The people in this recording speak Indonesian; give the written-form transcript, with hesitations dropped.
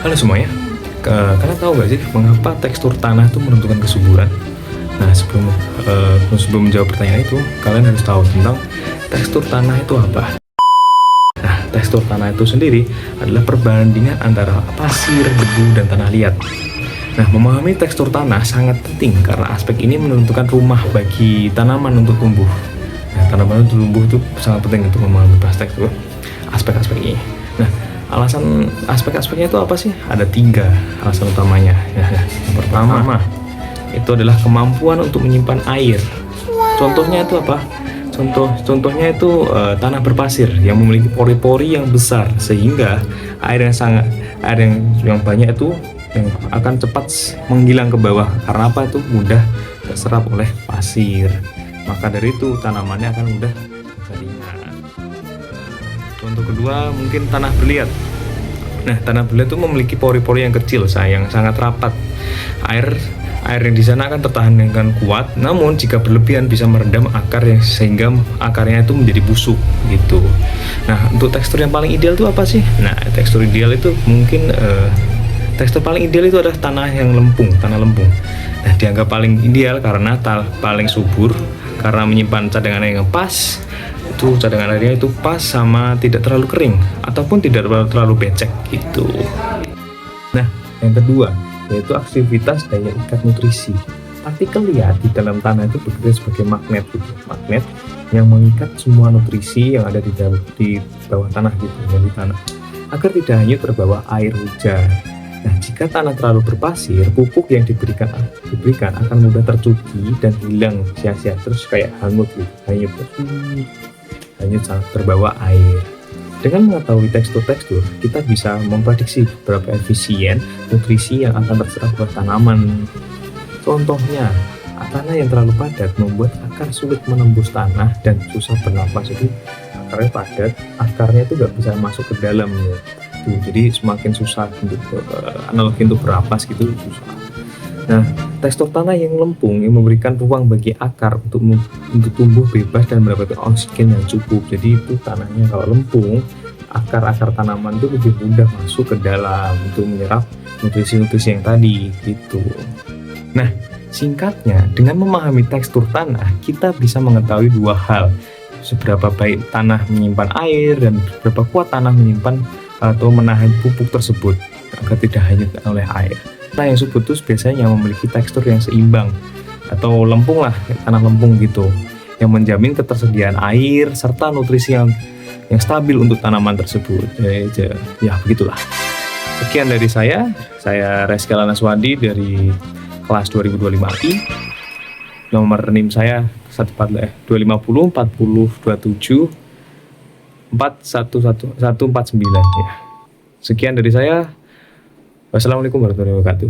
Halo semuanya, kalian tahu nggak sih mengapa tekstur tanah itu menentukan kesuburan? Nah sebelum menjawab pertanyaan itu, kalian harus tahu tentang tekstur tanah itu apa. Nah, tekstur tanah itu sendiri adalah perbandingan antara pasir, debu, dan tanah liat. Nah, memahami tekstur tanah sangat penting karena aspek ini menentukan rumah bagi tanaman untuk tumbuh. Nah, tanaman untuk tumbuh itu sangat penting untuk memahami tekstur aspek-aspek ini. Nah, alasan aspek-aspeknya itu apa sih? Ada 3 alasan utamanya. Yang pertama itu adalah kemampuan untuk menyimpan air. Contohnya itu apa? Contohnya itu tanah berpasir yang memiliki pori-pori yang besar sehingga air yang banyak itu yang akan cepat menghilang ke bawah karena apa? Itu mudah terserap oleh pasir. Maka dari itu tanamannya akan mudah kekeringan. Contoh kedua mungkin tanah berliat. Nah, tanah berliat itu memiliki pori-pori yang kecil, yang sangat rapat. Air yang di sana akan tertahan dengan kuat, namun jika berlebihan bisa merendam akar sehingga akarnya itu menjadi busuk gitu. Nah, untuk tekstur yang paling ideal itu apa sih? Nah, tekstur ideal itu mungkin tekstur paling ideal itu adalah tanah lempung. Nah, dianggap paling ideal karena paling subur, karena menyimpan cadangan air yang pas. Itu cadangan airnya itu pas sama tidak terlalu kering ataupun tidak terlalu becek gitu. Nah, yang kedua yaitu aktivitas daya ikat nutrisi. Partikel liat di dalam tanah itu bekerja sebagai magnet gitu. Magnet yang mengikat semua nutrisi yang ada di bawah tanah gitu, di tanah, agar tidak hanyut terbawa air hujan. Nah, jika tanah terlalu berpasir, pupuk yang diberikan akan mudah tercuci dan hilang sia-sia, terus kayak hanyut saat terbawa air. Dengan mengetahui tekstur-tekstur, kita bisa memprediksi berapa efisien nutrisi yang akan terserap oleh tanaman. Contohnya, tanah yang terlalu padat membuat akar sulit menembus tanah dan susah bernapas. Jadi akarnya padat, akarnya itu nggak bisa masuk ke dalam ya. Jadi semakin susah untuk analogi untuk bernapas gitu, susah. Nah, tekstur tanah yang lempung yang memberikan ruang bagi akar untuk tumbuh bebas dan mendapatkan oksigen yang cukup. Jadi itu tanahnya kalau lempung, akar-akar tanaman itu lebih mudah masuk ke dalam untuk menyerap nutrisi-nutrisi yang tadi gitu. Nah, singkatnya dengan memahami tekstur tanah, kita bisa mengetahui 2 hal. Seberapa baik tanah menyimpan air dan seberapa kuat tanah menyimpan atau menahan pupuk tersebut agar tidak hanyut oleh air. Tanah yang subur itu biasanya memiliki tekstur yang seimbang atau lempung lah, tanah lempung gitu, yang menjamin ketersediaan air serta nutrisi yang stabil untuk tanaman tersebut. Ya begitulah. Sekian dari saya Reski Lanaswandi dari kelas 2025 I. Nomor NIM saya 250 40 27 149 ya. Sekian dari saya. Wassalamualaikum warahmatullahi wabarakatuh.